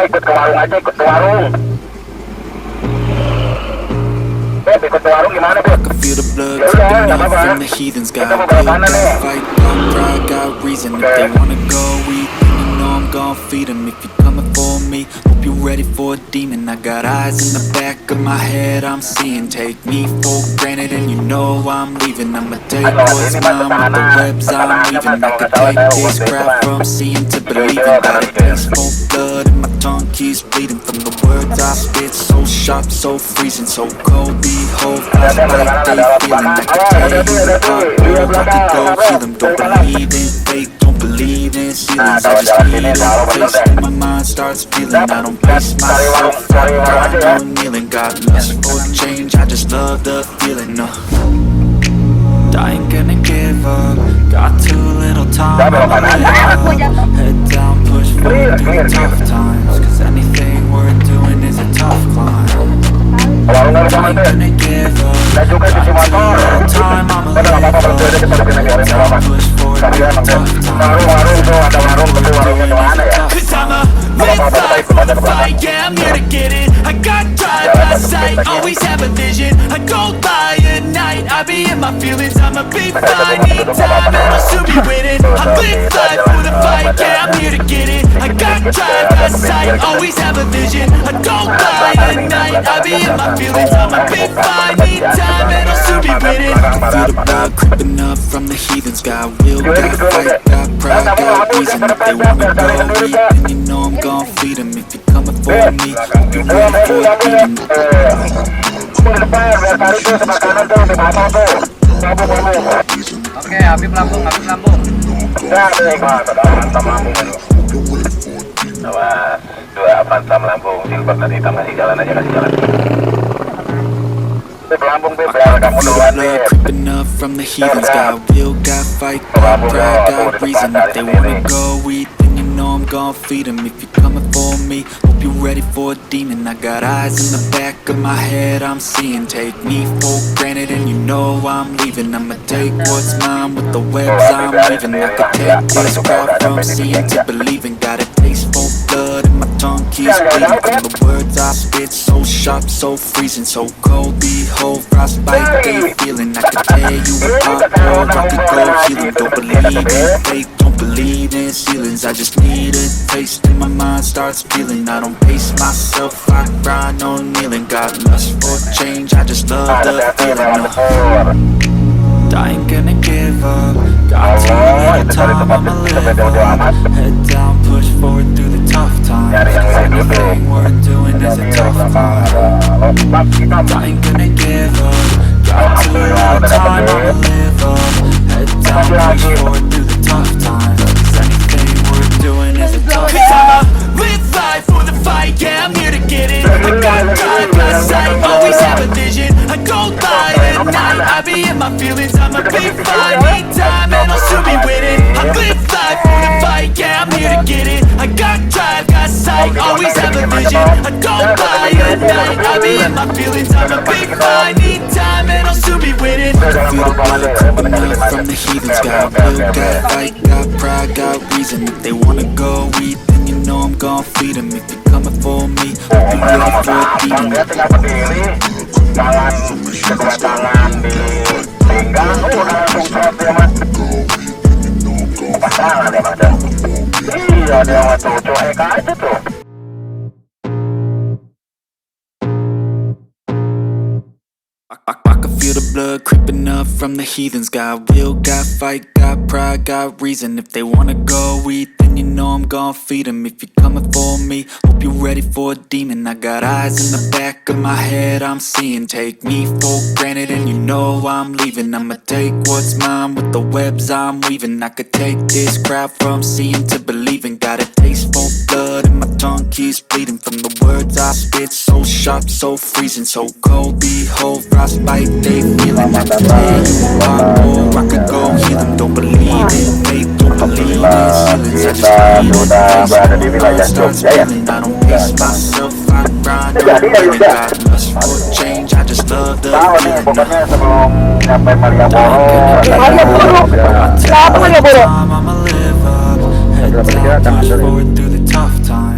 ikut ke warung aja, ikut ke warung. Ikut ke warung gimana, Beb? I feel the blood Ya udah, creeping nggak up apa-apa. from the heathens. Got Kita mau will, belok kanan got nih. fight, got pride, got reason. If they wanna go eat, then you know I'm gon' feed them. If you're coming for me, hope you're ready for a demon. I got eyes in the back of my head, I'm seeing. Take me for granted and you know I'm leaving. I'ma take what's mine with the webs I'm weaving. I could take this crowd from seeing to believing. Got a taste for blood and my tongue keeps bleeding. From the words I spit, so sharp, so freezing, so cold. Behold, frostbite they feeling. I could tear you apart, or I could go heal them. Don't believe in fate, don't believe in ceilings. I just need a taste and my mind starts feeling. I don't pace myself, I grind on kneeling. Got lust for change, I just love the feeling. I ain't gonna give up, got too little time. I'ma live up, head down, push forward through the tough times. Cause anything worth doing is a tough climb. Warung I sama ain't tuh. gonna give up, Dan juga got cuci too motor. little time. I'ma Kita live nggak apa-apa up, berhenti kita di sini head biarin down, apa. push forward Tapi through emang the deh. tough times. Warung tuh ada warung, tapi warungnya di mana ya? Cause I'ma live life for the fight, yeah, I'm here to get it. I got drive, got sight, always have a vision. I don't lie at night, I be in my feelings. I'ma be fine, need time, and I'll soon be winning. I live life for the fight, yeah, I'm here to get it. I got drive, got sight, always have a vision. I don't lie at night, I be in my feelings. I'ma be fine, need time, and I'll soon be winning. Feel the blood creeping up from the heathens. Got will, got fight, got pride, got reason. If they wanna go eat, then you know I'm gon' feed them. If you're coming for me, hope you're ready for a demon. Di depan, biar tarik tuh sebelah kanan tuh, di belakang tuh. Lambung. Oke, Habib lambung, Habib lambung. Ya, nih, Mas, ada Phantom lambung. Awas, 2 Phantom lambung. Silver tadi kasih jalan aja, kasih jalan. Beb, lambung, Beb, biar kamu Feel the duluan, blood Beb. creeping up from the heathens. Got will, got fight, got pride, got reason. If they wanna go eat, then you know I'm gon' feed them. If you're coming for me, hope you're ready for a demon. I got eyes in the back of my head, I'm seeing. Take me for granted and you know I'm leaving. I'ma take what's mine with the webs I'm weaving. I could take this crowd from seeing to believing. Got a taste for blood and my tongue keeps bleeding. From the words I spit, so sharp, so freezing, so cold. Behold, frostbite they feeling. I could tear you apart, or I could go healing. Don't believe in fate, don't believe in ceilings. I just need a taste and my mind starts feeling. I don't pace myself, I grind on kneeling. Got lust for change, I just love the feeling. I ain't gonna give up, got too little time. I'ma live up, head down, push forward through the tough times. Cause anything worth doing is a tough climb. I ain't gonna give up, got too little time. I'ma live up, head down, push forward through the tough times. Cause anything worth doing is a tough Cause climb. I'ma live life for the fight, yeah, I'm here to get it. I got drive, got sight, always have a vision. I don't lie at night, I be in my feelings. I'ma be fine, need time, and I'll soon be winning. I live life for the fight, yeah, I'm here to get it. I got drive, got sight, always have a vision. I don't lie at night, I be in my feelings. I'ma be fine, need time, and I'll soon be winning. Feel the blood creeping up from the heathens. Got will, got fight, got pride, got reason. If they wanna go eat, then you know I'm gon' feed them. If you're coming for me, hope you're ready for a demon. Dia tinggal berdiri, tangan kedua tangan di pinggang, udah langsung shot dia, Mas. Pasangan ya, Mas. Iya, dia mah tuh, cuek aja tuh. I can feel the blood creeping up from the heathens. Got will, got fight, got pride, got reason. If they wanna go eat, then you know I'm gon' feed them. If you're coming for me, hope you're ready for a demon. I got eyes in the back of my head, I'm seeing. Take me for granted and you know I'm leaving. I'ma take what's mine with the webs I'm weaving. I could take this crowd from seeing to believing. Got a taste for blood and my tongue keeps bleeding. From the words I spit, so sharp, so freezing, so cold. Behold, frostbite they feeling. I could tear you apart, or I could go heal them. Don't believe in fate, don't believe in ceilings. I just need a taste, my mind starts feeling. I don't pace myself, I grind on feeling. Got lust for change, I just love the Tahu nih, feeling. pokoknya sebelum nyampe Malioboro, I'ma live up, head down, push forward through the tough times.